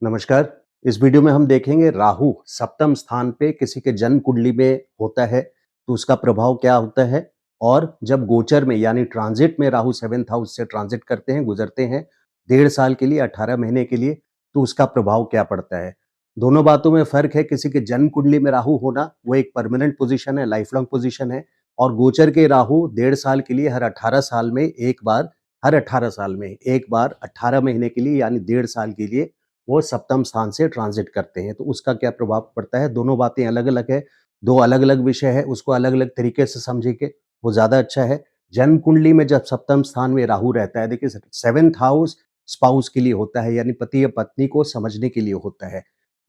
नमस्कार। इस वीडियो में हम देखेंगे राहु सप्तम स्थान पे किसी के जन्म कुंडली में होता है तो उसका प्रभाव क्या होता है और जब गोचर में यानी ट्रांजिट में राहु सेवेंथ हाउस से ट्रांजिट करते हैं, गुजरते हैं 1.5 साल के लिए, 18 महीने के लिए, तो उसका प्रभाव क्या पड़ता है। दोनों बातों में फर्क है। किसी के जन्म कुंडली में राहु होना वो एक परमानेंट पोजीशन है, लाइफ लॉन्ग पोजीशन है, और गोचर के राहु 1.5 साल के लिए हर 18 साल में एक बार, हर 18 साल में एक बार 18 महीने के लिए यानी 1.5 साल के लिए वो सप्तम स्थान से ट्रांजिट करते हैं। तो उसका क्या प्रभाव पड़ता है। दोनों बातें अलग-अलग है, 2 अलग-अलग विषय है, उसको अलग-अलग तरीके से समझेंगे, वो ज़्यादा अच्छा है। जन्म कुंडली में जब सप्तम स्थान में राहु रहता है, देखिए सेवेंथ हाउस स्पाउस के लिए होता है, यानी पति या पत्नी को समझने के लिए होता है।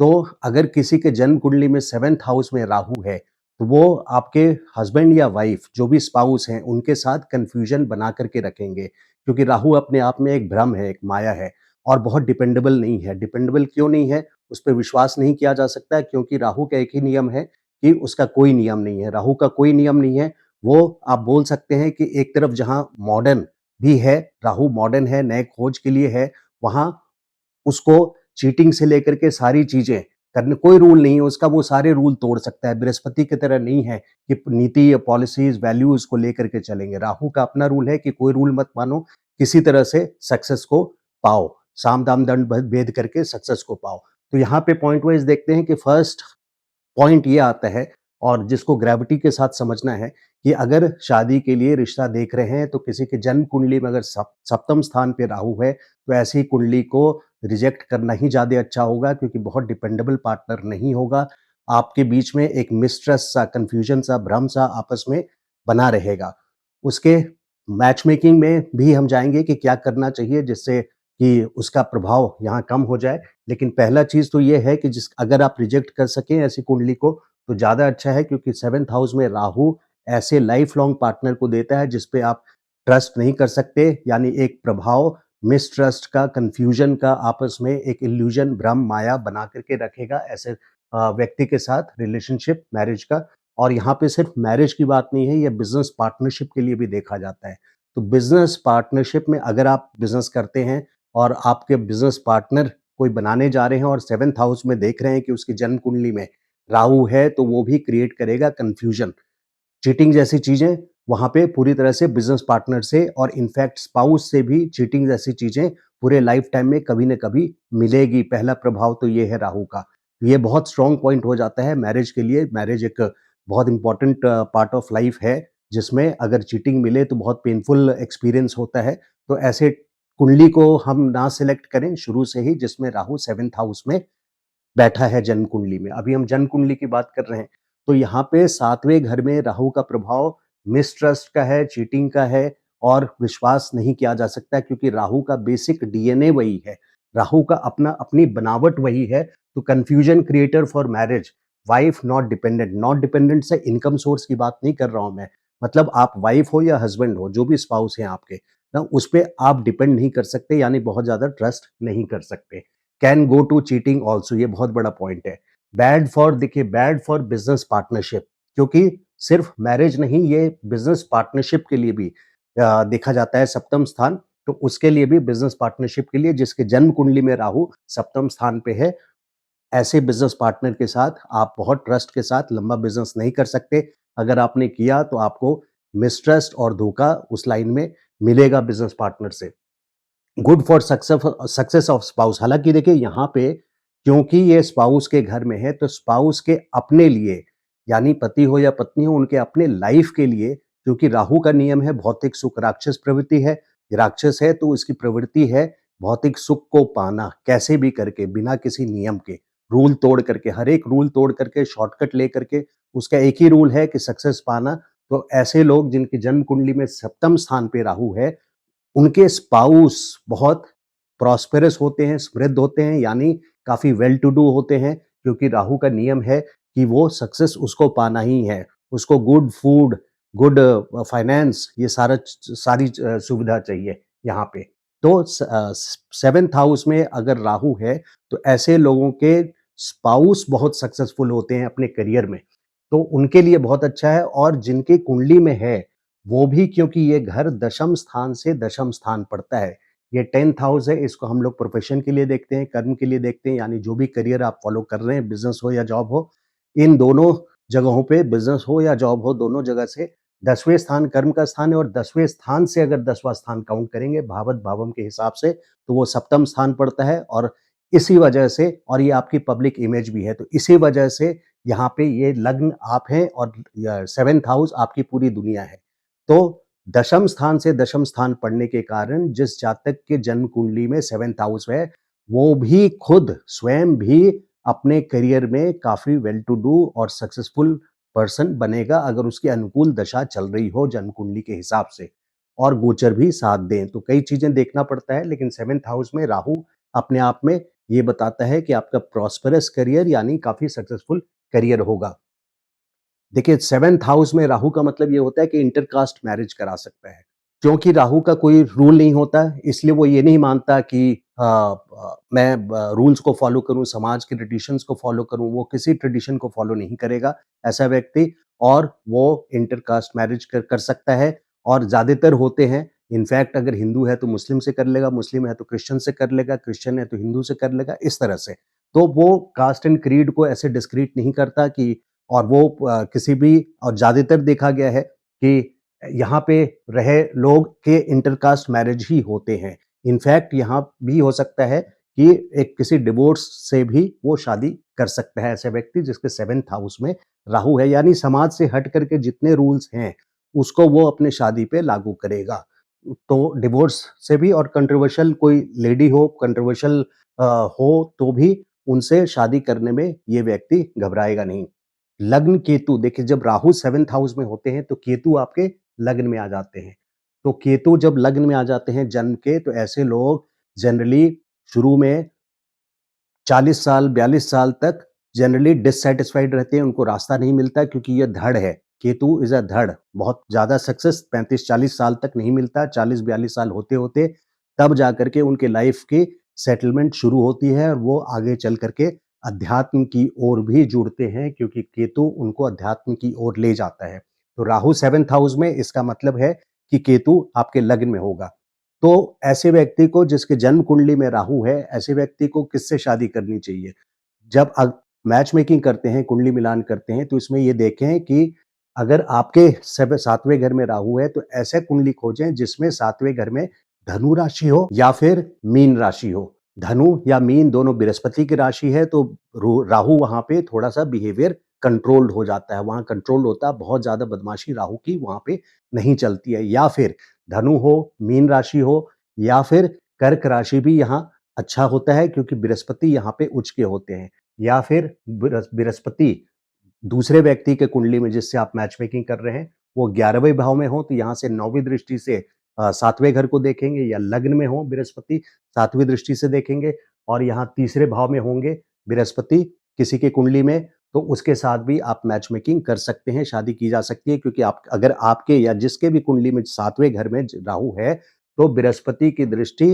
तो अगर किसी के जन्म कुंडली में सेवेंथ हाउस में राहु है, तो वो आपके हस्बैंड या वाइफ जो भी स्पाउस हैं, उनके साथ कन्फ्यूजन बना कर के रखेंगे, क्योंकि राहु अपने आप में एक भ्रम है, एक माया है और बहुत डिपेंडेबल नहीं है। डिपेंडेबल क्यों नहीं है? उस पे विश्वास नहीं किया जा सकता है, क्योंकि राहु का एक ही नियम है कि उसका कोई नियम नहीं है। राहु का कोई नियम नहीं है। वो आप बोल सकते हैं कि एक तरफ जहाँ मॉडर्न भी है, राहु मॉडर्न है, नए खोज के लिए है, वहाँ उसको चीटिंग से लेकर के सारी चीज़ें करने, कोई रूल नहीं है उसका, वो सारे रूल तोड़ सकता है। बृहस्पति की तरह नहीं है कि नीति या पॉलिसीज़, वैल्यूज़ को लेकर के चलेंगे। राहु का अपना रूल है कि कोई रूल मत मानो, किसी तरह से सक्सेस को पाओ, साम दाम दंड भेद करके सक्सेस को पाओ। तो यहाँ पे पॉइंट वाइज़ देखते हैं कि फर्स्ट पॉइंट ये आता है और जिसको ग्रेविटी के साथ समझना है कि अगर शादी के लिए रिश्ता देख रहे हैं तो किसी के जन्म कुंडली में अगर सप्तम स्थान पे राहु है, तो ऐसी कुंडली को रिजेक्ट करना ही ज़्यादा अच्छा होगा, क्योंकि बहुत डिपेंडेबल पार्टनर नहीं होगा। आपके बीच में एक मिसट्रस्ट सा, कन्फ्यूजन सा, भ्रम सा आपस में बना रहेगा। उसके मैच मेकिंग में भी हम जाएँगे कि क्या करना चाहिए जिससे कि उसका प्रभाव यहाँ कम हो जाए। लेकिन पहला चीज़ तो ये है कि जिस अगर आप रिजेक्ट कर सकें ऐसी कुंडली को, तो ज़्यादा अच्छा है, क्योंकि सेवेंथ हाउस में राहु ऐसे लाइफ लॉन्ग पार्टनर को देता है जिस पे आप ट्रस्ट नहीं कर सकते, यानी एक प्रभाव मिसट्रस्ट का, कन्फ्यूजन का, आपस में एक इल्यूजन, भ्रम, माया बना करके रखेगा ऐसे व्यक्ति के साथ रिलेशनशिप, मैरिज का। और यहाँ पे सिर्फ मैरिज की बात नहीं है, ये बिजनेस पार्टनरशिप के लिए भी देखा जाता है। तो बिजनेस पार्टनरशिप में अगर आप बिजनेस करते हैं और आपके बिजनेस पार्टनर कोई बनाने जा रहे हैं और सेवेंथ हाउस में देख रहे हैं कि उसकी जन्म कुंडली में राहु है, तो वो भी क्रिएट करेगा कंफ्यूजन, चीटिंग जैसी चीजें वहां पे पूरी तरह से बिजनेस पार्टनर से और इनफैक्ट स्पाउस से भी चीटिंग जैसी चीजें पूरे लाइफ टाइम में कभी न कभी मिलेगी। पहला प्रभाव तो ये है राहु का। ये बहुत स्ट्रॉन्ग पॉइंट हो जाता है मैरिज के लिए। मैरिज एक बहुत इंपॉर्टेंट पार्ट ऑफ लाइफ है, जिसमें अगर चीटिंग मिले तो बहुत पेनफुल एक्सपीरियंस होता है। तो ऐसे कुंडली को हम ना सिलेक्ट करें शुरू से ही जिसमें राहु सेवेंथ हाउस में बैठा है जन्म कुंडली में। अभी हम जन्म कुंडली की बात कर रहे हैं, तो यहाँ पे 7वें घर में राहु का प्रभाव मिसट्रस्ट का है, चीटिंग का है और विश्वास नहीं किया जा सकता, क्योंकि राहु का बेसिक डीएनए वही है। राहु का अपना अपनी बनावट वही है। तो confusion creator for marriage, wife not dependent. Not dependent से इनकम सोर्स की बात नहीं कर रहा हूँ मैं। मतलब आप वाइफ हो या हस्बैंड हो, जो भी स्पाउस हैं आपके, ना उस पे आप डिपेंड नहीं कर सकते, यानी बहुत ज़्यादा ट्रस्ट नहीं कर सकते। Can go to cheating also, ये बहुत बड़ा पॉइंट है। बैड फॉर, देखिए बैड फॉर बिजनेस पार्टनरशिप, क्योंकि सिर्फ मैरिज नहीं, ये बिजनेस पार्टनरशिप के लिए भी देखा जाता है सप्तम स्थान। तो उसके लिए भी, बिजनेस पार्टनरशिप के लिए जिसके जन्म कुंडली में राहु सप्तम स्थान पे है, ऐसे बिजनेस पार्टनर के साथ आप बहुत ट्रस्ट के साथ लंबा बिजनेस नहीं कर सकते। अगर आपने किया तो आपको मिसट्रस्ट और धोखा उस लाइन में मिलेगा बिजनेस पार्टनर से। Good for success of spouse, हालांकि देखिए यहाँ पे क्योंकि ये स्पाउस के घर में है, तो स्पाउस के अपने लिए, यानी पति हो या पत्नी हो, उनके अपने लाइफ के लिए, क्योंकि राहु का नियम है भौतिक सुख, राक्षस प्रवृत्ति है, राक्षस है तो इसकी प्रवृत्ति है भौतिक सुख को पाना, कैसे भी करके, बिना किसी नियम के, रूल तोड़ करके, हर एक रूल तोड़ करके, शॉर्टकट ले करके, उसका एक ही रूल है कि सक्सेस पाना। तो ऐसे लोग जिनकी जन्म कुंडली में सप्तम स्थान पे राहु है, उनके स्पाउस बहुत प्रॉस्पेरस होते हैं, समृद्ध होते हैं, यानी काफ़ी वेल टू डू होते हैं, क्योंकि राहु का नियम है कि वो सक्सेस उसको पाना ही है। उसको गुड फूड, गुड फाइनेंस, ये सारी सुविधा चाहिए यहाँ पे। तो सेवेंथ हाउस में अगर राहु है, तो ऐसे लोगों के स्पाउस बहुत सक्सेसफुल होते हैं अपने करियर में। तो उनके लिए बहुत अच्छा है। और जिनकी कुंडली में है, वो भी, क्योंकि ये घर दशम स्थान से दशम स्थान पड़ता है, ये 10th हाउस है, इसको हम लोग प्रोफेशन के लिए देखते हैं, कर्म के लिए देखते हैं, यानी जो भी करियर आप फॉलो कर रहे हैं, बिज़नेस हो या जॉब हो, इन दोनों जगहों पे बिज़नेस हो या जॉब हो, दोनों जगह से 10वें स्थान कर्म का स्थान है और 10वें स्थान से अगर 10वां स्थान काउंट करेंगे भावत भावम के हिसाब से, तो वो सप्तम स्थान पड़ता है और इसी वजह से और ये आपकी पब्लिक इमेज भी है, तो इसी वजह से यहाँ पे ये लग्न आप हैं और 7th हाउस आपकी पूरी दुनिया है। तो दशम स्थान से दशम स्थान पड़ने के कारण जिस जातक के जन्म कुंडली में 7th हाउस है, वो भी खुद स्वयं भी अपने करियर में काफ़ी वेल टू डू और सक्सेसफुल पर्सन बनेगा अगर उसकी अनुकूल दशा चल रही हो जन्म कुंडली के हिसाब से और गोचर भी साथ दें। तो कई चीज़ें देखना पड़ता है लेकिन 7th हाउस में राहु अपने आप में ये बताता है कि आपका प्रॉस्पेरस करियर यानी काफ़ी सक्सेसफुल करियर होगा। देखिए 7th हाउस में राहु का मतलब ये होता है कि इंटरकास्ट मैरिज करा सकता है। क्योंकि राहु का कोई रूल नहीं होता, इसलिए वो ये नहीं मानता कि मैं रूल्स को फ़ॉलो करूँ, समाज के ट्रेडिशंस को फ़ॉलो करूँ, वो किसी ट्रेडिशन को फ़ॉलो नहीं करेगा, ऐसा व्यक्ति और वो इंटरकास्ट मैरिज कर सकता है और ज़्यादातर होते हैं। इनफैक्ट अगर हिंदू है तो मुस्लिम से कर लेगा, मुस्लिम है तो क्रिश्चियन से कर लेगा, क्रिश्चियन है तो हिंदू से कर लेगा, इस तरह से। तो वो कास्ट एंड क्रीड को ऐसे डिस्क्रीट नहीं करता कि और वो किसी भी और ज़्यादातर देखा गया है कि यहाँ पे रहे लोग के इंटरकास्ट मैरिज ही होते हैं। इनफैक्ट यहाँ भी हो सकता है कि एक किसी डिवोर्स से भी वो शादी कर सकता है ऐसे व्यक्ति जिसके 7th हाउस में राहु है यानी समाज से हट करके जितने रूल्स हैं उसको वो अपने शादी पे लागू करेगा। तो डिवोर्स से भी और कंट्रोवर्शियल कोई लेडी हो कंट्रोवर्शियल हो तो भी उनसे शादी करने में ये व्यक्ति घबराएगा नहीं। लग्न केतु देखिए जब राहु 7th हाउस में होते हैं तो केतु आपके लग्न में आ जाते हैं। तो केतु जब लग्न में आ जाते हैं जन्म के तो ऐसे लोग जनरली शुरू में 40 साल, 42 साल तक जनरली डिससैटिस्फाइड रहते हैं, उनको रास्ता नहीं मिलता क्योंकि ये धड़ है। केतु इज़ अ धड़, बहुत ज़्यादा सक्सेस 35-40 साल तक नहीं मिलता, 40-42 साल होते-होते तब जाकर के उनके लाइफ़ की सेटलमेंट शुरू होती है और वो आगे चल कर के अध्यात्म की ओर भी जुड़ते हैं क्योंकि केतु उनको अध्यात्म की ओर ले जाता है। तो राहु 7th हाउस में इसका मतलब है कि केतु आपके लग्न में होगा। तो ऐसे व्यक्ति को जिसके जन्म कुंडली में राहु है, ऐसे व्यक्ति को किससे शादी करनी चाहिए? जब मैच मेकिंग करते हैं, कुंडली मिलान करते हैं, तो इसमें ये देखें कि अगर आपके 7वें घर में राहु है, तो ऐसे कुंडली खोजें जिसमें 7वें घर में धनु राशि हो या फिर मीन राशि हो। धनु या मीन दोनों बृहस्पति की राशि है, तो राहु वहाँ पे थोड़ा-सा बिहेवियर कंट्रोल्ड हो जाता है, वहाँ कंट्रोल होता है, बहुत ज़्यादा बदमाशी राहु की वहाँ पे नहीं चलती है या फिर धनु हो, मीन राशि हो या फिर कर्क राशि भी यहाँ अच्छा होता है क्योंकि बृहस्पति यहाँ पे उच्च के होते हैं या फिर बृहस्पति दूसरे व्यक्ति के कुंडली में जिससे आप मैच मेकिंग कर रहे हैं, वो 11वें भाव में हो तो यहाँ से 9वीं दृष्टि से 7वें घर को देखेंगे या लग्न में हो बृहस्पति 7वीं दृष्टि से देखेंगे और यहाँ तीसरे भाव में होंगे बृहस्पति किसी के कुंडली में, तो उसके साथ भी आप मैच मेकिंग कर सकते हैं, शादी की जा सकती है क्योंकि आप अगर आपके या जिसके भी कुंडली में 7वें घर में राहु है, तो बृहस्पति की दृष्टि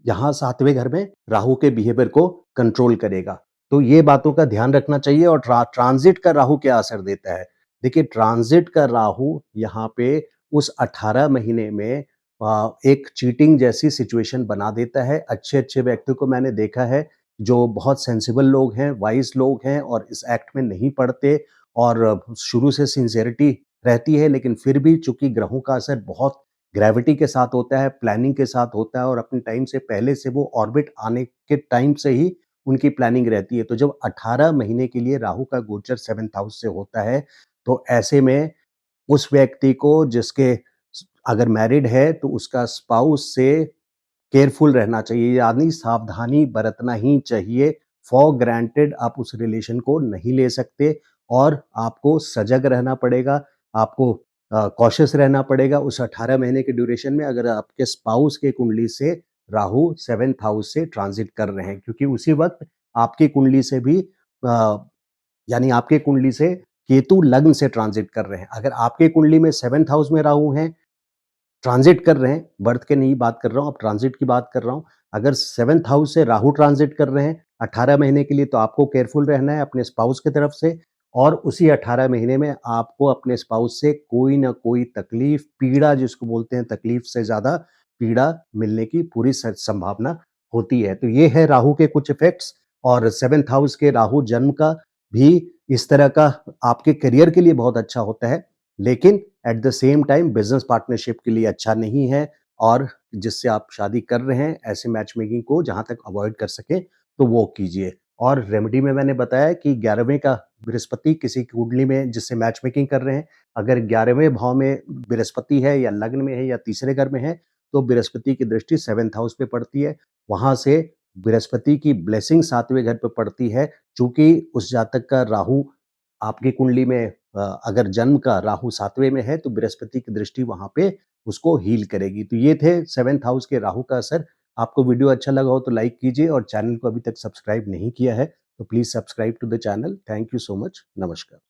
यहाँ 7वें घर में राहु के बिहेवियर को कंट्रोल करेगा। तो ये बातों का ध्यान रखना चाहिए और ट्रांजिट का राहु क्या असर देता है? देखिए ट्रांजिट का राहु यहाँ पे उस 18 महीने में एक चीटिंग जैसी सिचुएशन बना देता है। अच्छे-अच्छे व्यक्तियों को मैंने देखा है, जो बहुत सेंसिबल लोग हैं, वाइज़ लोग हैं और इस एक्ट में नहीं पड़ते और शुरू से सिंसियरिटी रहती है, लेकिन फिर भी चूँकि ग्रहों का असर बहुत ग्रेविटी के साथ होता है, प्लानिंग के साथ होता है और अपने टाइम से पहले से वो ऑर्बिट आने के टाइम से ही उनकी प्लानिंग रहती है। तो जब 18 महीने के लिए राहु का गोचर 7th हाउस से होता है, तो ऐसे में उस व्यक्ति को जिसके अगर मैरिड है तो उसका स्पाउस से केयरफुल रहना चाहिए यानी सावधानी बरतना ही चाहिए। फॉर ग्रांटेड आप उस रिलेशन को नहीं ले सकते और आपको सजग रहना पड़ेगा, आपको कॉशियस रहना पड़ेगा उस 18 महीने के ड्यूरेशन में अगर आपके स्पाउस के कुंडली से राहु 7th हाउस से ट्रांजिट कर रहे हैं क्योंकि उसी वक़्त आपकी कुंडली से भी यानी आपके कुंडली से केतु लग्न से ट्रांजिट कर रहे हैं। अगर आपके कुंडली में 7th हाउस में राहु हैं ट्रांजिट कर रहे हैं, बर्थ के नहीं बात कर रहा हूँ, अब ट्रांजिट की बात कर रहा हूँ। अगर 7th हाउस से राहु ट्रांजिट कर रहे हैं 18 महीने के लिए तो आपको केयरफुल रहना है अपने स्पाउस की तरफ से और उसी 18 महीने में आपको अपने स्पाउस से कोई ना कोई तकलीफ, पीड़ा जिसको बोलते हैं तकलीफ से ज़्यादा पीड़ा मिलने की पूरी संभावना होती है। तो ये है राहु के कुछ इफेक्ट्स। और सेवेंथ हाउस के राहु जन्म का भी इस तरह का आपके करियर के लिए बहुत अच्छा होता है, लेकिन at the same time business partnership के लिए अच्छा नहीं है। और जिससे आप शादी कर रहे हैं, ऐसे मैच मेकिंग को जहां तक अवॉइड कर सके तो वो कीजिए। और रेमेडी में मैंने बताया कि 11वें का बृहस्पति किसी की कुंडली में जिससे मैच मेकिंग कर रहे हैं, अगर 11वें भाव में बृहस्पति है या लग्न में है या तीसरे घर में है, तो बृहस्पति की दृष्टि सेवेंथ हाउस पे पड़ती है। वहां से बृहस्पति की ब्लेसिंग 7वें घर पे पड़ती है। चूंकि उस जातक का राहु आपकी कुंडली में अगर जन्म का राहु 7वें में है, तो बृहस्पति की दृष्टि वहां पे उसको हील करेगी। तो ये थे सेवेंथ हाउस के राहु का असर। आपको वीडियो अच्छा लगा हो तो लाइक कीजिए, और चैनल को अभी तक सब्सक्राइब नहीं किया है तो please subscribe to the channel. Thank you so much. नमस्कार।